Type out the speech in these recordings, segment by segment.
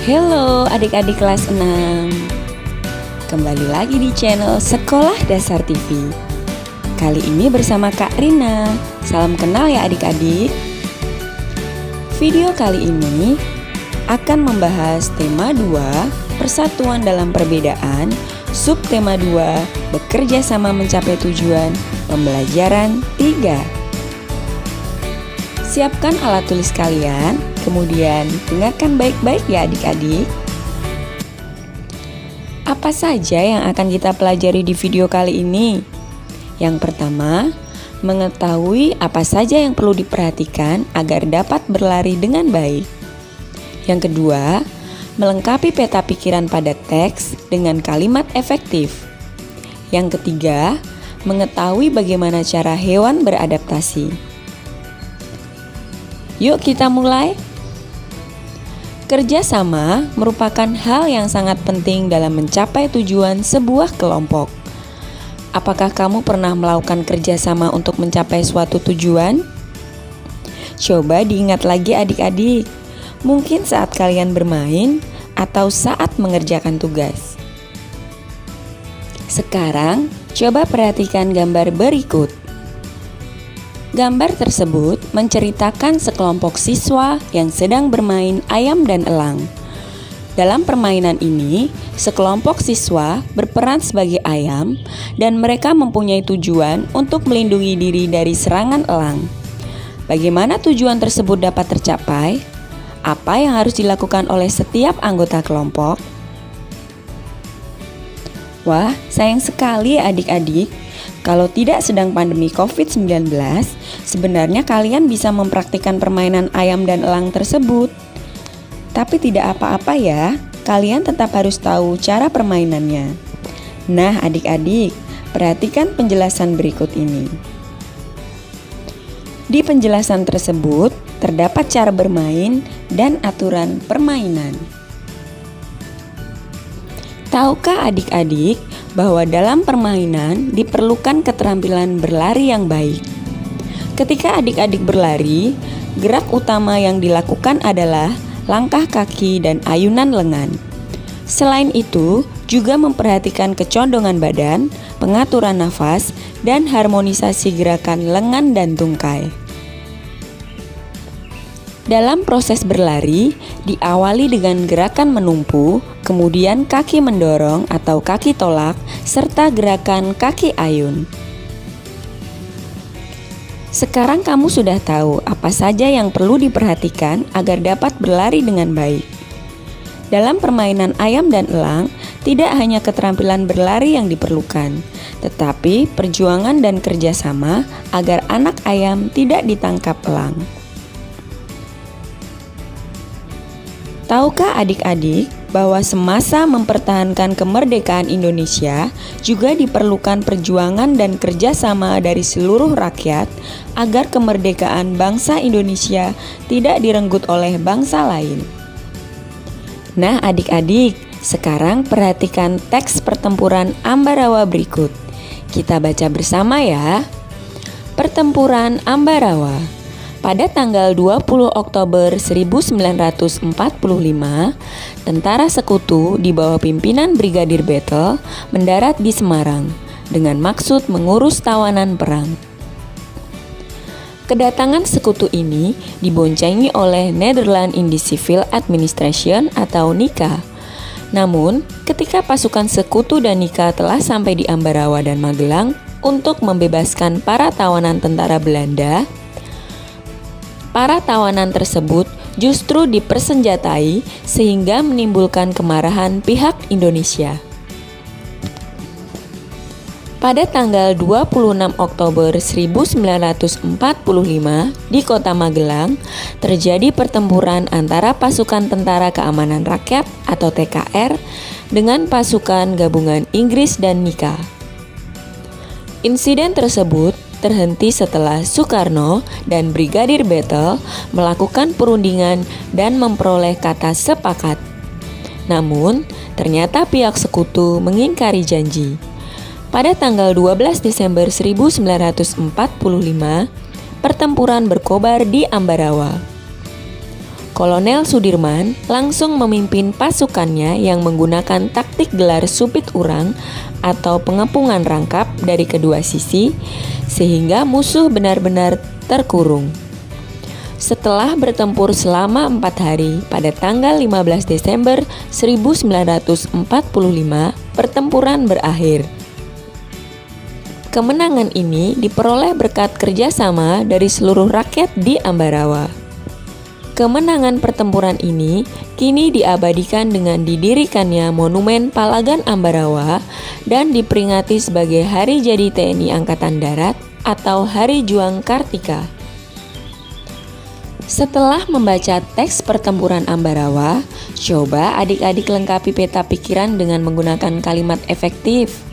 Halo adik-adik kelas 6. Kembali lagi di channel Sekolah Dasar TV. Kali ini bersama Kak Rina. Salam kenal ya adik-adik. Video kali ini akan membahas tema 2, persatuan dalam perbedaan, subtema 2, bekerja sama mencapai tujuan, pembelajaran 3. Siapkan alat tulis kalian, kemudian dengarkan baik-baik ya adik-adik. Apa saja yang akan kita pelajari di video kali ini? Yang pertama, mengetahui apa saja yang perlu diperhatikan agar dapat berlari dengan baik. Yang kedua, melengkapi peta pikiran pada teks dengan kalimat efektif. Yang ketiga, mengetahui bagaimana cara hewan beradaptasi. Yuk kita mulai. Kerja sama merupakan hal yang sangat penting dalam mencapai tujuan sebuah kelompok. Apakah kamu pernah melakukan kerja sama untuk mencapai suatu tujuan? Coba diingat lagi adik-adik. Mungkin saat kalian bermain atau saat mengerjakan tugas. Sekarang, coba perhatikan gambar berikut. Gambar tersebut menceritakan sekelompok siswa yang sedang bermain ayam dan elang. Dalam permainan ini, sekelompok siswa berperan sebagai ayam dan mereka mempunyai tujuan untuk melindungi diri dari serangan elang. Bagaimana tujuan tersebut dapat tercapai? Apa yang harus dilakukan oleh setiap anggota kelompok? Wah, sayang sekali adik-adik. Kalau tidak sedang pandemi COVID-19, sebenarnya kalian bisa mempraktikkan permainan ayam dan elang tersebut. Tapi tidak apa-apa ya, kalian tetap harus tahu cara permainannya. Nah adik-adik, perhatikan penjelasan berikut ini. Di penjelasan tersebut, terdapat cara bermain dan aturan permainan. Tahukah adik-adik bahwa dalam permainan diperlukan keterampilan berlari yang baik? Ketika adik-adik berlari, gerak utama yang dilakukan adalah langkah kaki dan ayunan lengan. Selain itu, juga memperhatikan kecondongan badan, pengaturan nafas, dan harmonisasi gerakan lengan dan tungkai. Dalam proses berlari, diawali dengan gerakan menumpu, kemudian kaki mendorong atau kaki tolak, serta gerakan kaki ayun. Sekarang kamu sudah tahu apa saja yang perlu diperhatikan agar dapat berlari dengan baik. Dalam permainan ayam dan elang, tidak hanya keterampilan berlari yang diperlukan, tetapi perjuangan dan kerjasama agar anak ayam tidak ditangkap elang. Tahukah adik-adik bahwa semasa mempertahankan kemerdekaan Indonesia juga diperlukan perjuangan dan kerjasama dari seluruh rakyat agar kemerdekaan bangsa Indonesia tidak direnggut oleh bangsa lain. Nah adik-adik, sekarang perhatikan teks pertempuran Ambarawa berikut. Kita baca bersama ya. Pertempuran Ambarawa. Pada tanggal 20 Oktober 1945, tentara sekutu di bawah pimpinan Brigadir Battle mendarat di Semarang dengan maksud mengurus tawanan perang. Kedatangan sekutu ini diboncengi oleh Netherlands Indies Civil Administration atau NICA. Namun, ketika pasukan sekutu dan NICA telah sampai di Ambarawa dan Magelang untuk membebaskan para tawanan tentara Belanda, para tawanan tersebut justru dipersenjatai sehingga menimbulkan kemarahan pihak Indonesia. Pada tanggal 26 Oktober 1945 di kota Magelang terjadi pertempuran antara pasukan Tentara Keamanan Rakyat atau TKR dengan pasukan gabungan Inggris dan NICA. Insiden tersebut terhenti setelah Soekarno dan Brigadir Battle melakukan perundingan dan memperoleh kata sepakat. Namun, ternyata pihak sekutu mengingkari janji. Pada tanggal 12 Desember 1945, pertempuran berkobar di Ambarawa. Kolonel Sudirman langsung memimpin pasukannya yang menggunakan taktik gelar supit urang atau pengepungan rangkap dari kedua sisi, sehingga musuh benar-benar terkurung. Setelah bertempur selama 4 hari, pada tanggal 15 Desember 1945, pertempuran berakhir. Kemenangan ini diperoleh berkat kerjasama dari seluruh rakyat di Ambarawa. Kemenangan pertempuran ini kini diabadikan dengan didirikannya Monumen Palagan Ambarawa dan diperingati sebagai Hari Jadi TNI Angkatan Darat atau Hari Juang Kartika. Setelah membaca teks pertempuran Ambarawa, coba adik-adik lengkapi peta pikiran dengan menggunakan kalimat efektif.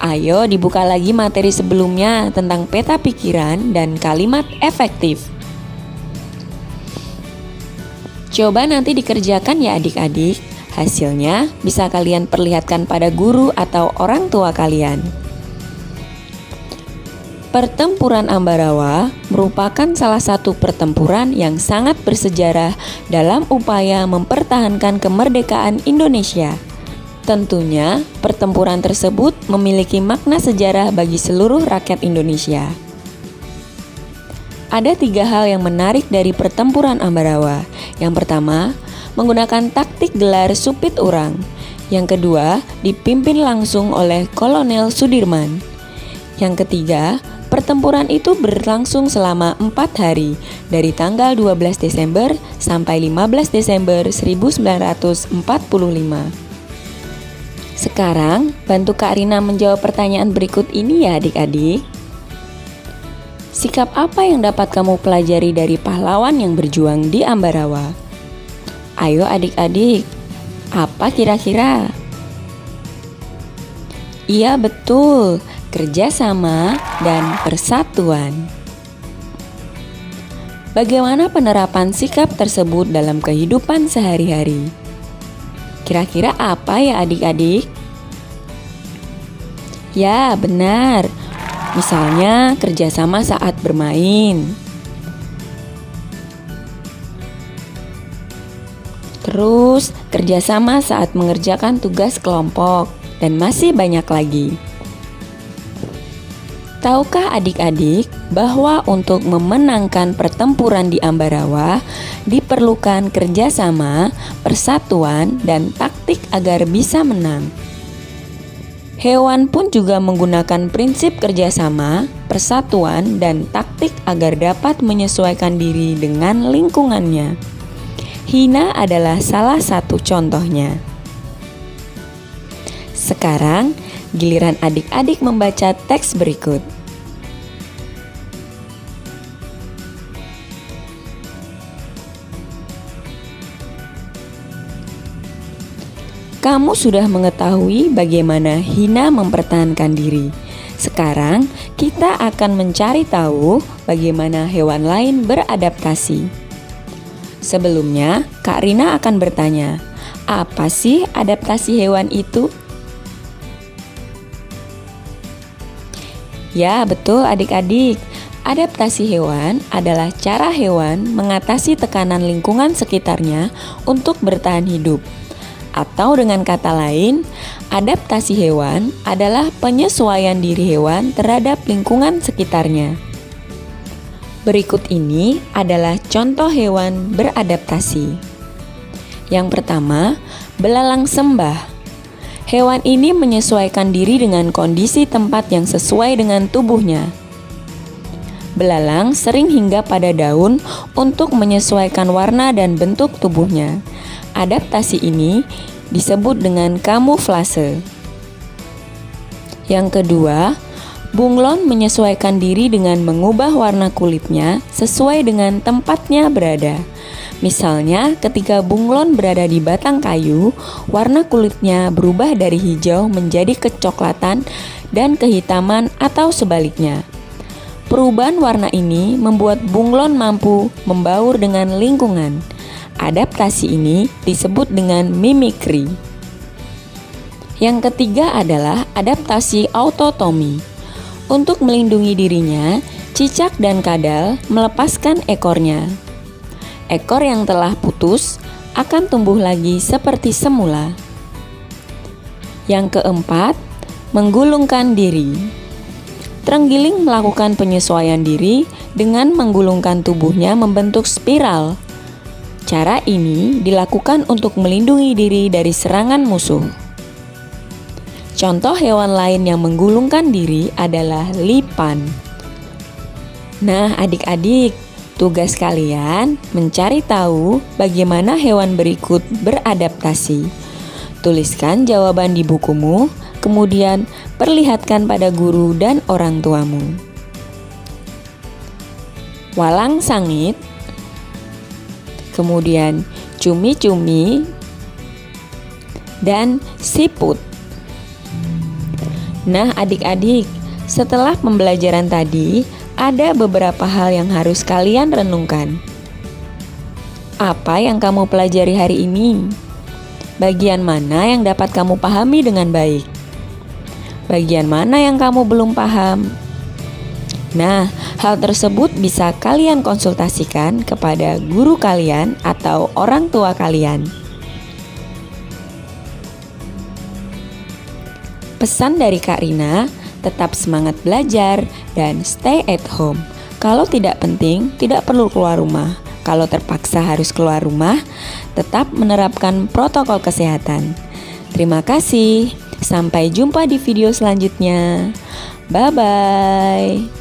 Ayo dibuka lagi materi sebelumnya tentang peta pikiran dan kalimat efektif. Coba nanti dikerjakan ya adik-adik. Hasilnya bisa kalian perlihatkan pada guru atau orang tua kalian. Pertempuran Ambarawa merupakan salah satu pertempuran yang sangat bersejarah dalam upaya mempertahankan kemerdekaan Indonesia. Tentunya, pertempuran tersebut memiliki makna sejarah bagi seluruh rakyat Indonesia. Ada 3 hal yang menarik dari pertempuran Ambarawa. Yang pertama, menggunakan taktik gelar supit urang. Yang kedua, dipimpin langsung oleh Kolonel Sudirman. Yang ketiga, pertempuran itu berlangsung selama 4 hari, dari tanggal 12 Desember sampai 15 Desember 1945. Sekarang, bantu Kak Rina menjawab pertanyaan berikut ini ya adik-adik. Sikap apa yang dapat kamu pelajari dari pahlawan yang berjuang di Ambarawa? Ayo adik-adik, apa kira-kira? Iya betul, kerjasama dan persatuan. Bagaimana penerapan sikap tersebut dalam kehidupan sehari-hari? Kira-kira apa ya adik-adik? Ya benar, misalnya kerjasama saat bermain. Terus kerjasama saat mengerjakan tugas kelompok, dan masih banyak lagi. Tahukah adik-adik bahwa untuk memenangkan pertempuran di Ambarawa diperlukan kerjasama, persatuan, dan taktik agar bisa menang? Hewan pun juga menggunakan prinsip kerjasama, persatuan, dan taktik agar dapat menyesuaikan diri dengan lingkungannya. Hina adalah salah satu contohnya. Sekarang, giliran adik-adik membaca teks berikut. Kamu sudah mengetahui bagaimana Hina mempertahankan diri. Sekarang kita akan mencari tahu bagaimana hewan lain beradaptasi. Sebelumnya, Kak Rina akan bertanya, apa sih adaptasi hewan itu? Ya, betul adik-adik. Adaptasi hewan adalah cara hewan mengatasi tekanan lingkungan sekitarnya untuk bertahan hidup. Atau dengan kata lain, adaptasi hewan adalah penyesuaian diri hewan terhadap lingkungan sekitarnya. Berikut ini adalah contoh hewan beradaptasi. Yang pertama, belalang sembah. Hewan ini menyesuaikan diri dengan kondisi tempat yang sesuai dengan tubuhnya. Belalang sering hinggap pada daun untuk menyesuaikan warna dan bentuk tubuhnya. Adaptasi ini disebut dengan kamuflase. Yang kedua, bunglon menyesuaikan diri dengan mengubah warna kulitnya sesuai dengan tempatnya berada. Misalnya, ketika bunglon berada di batang kayu, warna kulitnya berubah dari hijau menjadi kecoklatan dan kehitaman atau sebaliknya. Perubahan warna ini membuat bunglon mampu membaur dengan lingkungan. Adaptasi ini disebut dengan mimikri. Yang ketiga adalah adaptasi autotomi. Untuk melindungi dirinya, cicak dan kadal melepaskan ekornya. ekor yang telah putus akan tumbuh lagi seperti semula. Yang keempat, menggulungkan diri. Terenggiling melakukan penyesuaian diri dengan menggulungkan tubuhnya membentuk spiral. Cara ini dilakukan untuk melindungi diri dari serangan musuh. Contoh hewan lain yang menggulungkan diri adalah lipan. Nah, adik-adik, tugas kalian mencari tahu bagaimana hewan berikut beradaptasi. Tuliskan jawaban di bukumu, kemudian perlihatkan pada guru dan orang tuamu. Walang sangit, kemudian cumi-cumi, dan siput. Nah, adik-adik, setelah pembelajaran tadi, ada beberapa hal yang harus kalian renungkan. Apa yang kamu pelajari hari ini? Bagian mana yang dapat kamu pahami dengan baik? Bagian mana yang kamu belum paham? Nah, hal tersebut bisa kalian konsultasikan kepada guru kalian atau orang tua kalian. Pesan dari Kak Rina, tetap semangat belajar dan stay at home. Kalau tidak penting, tidak perlu keluar rumah. Kalau terpaksa harus keluar rumah, tetap menerapkan protokol kesehatan. Terima kasih. Sampai jumpa di video selanjutnya. Bye-bye.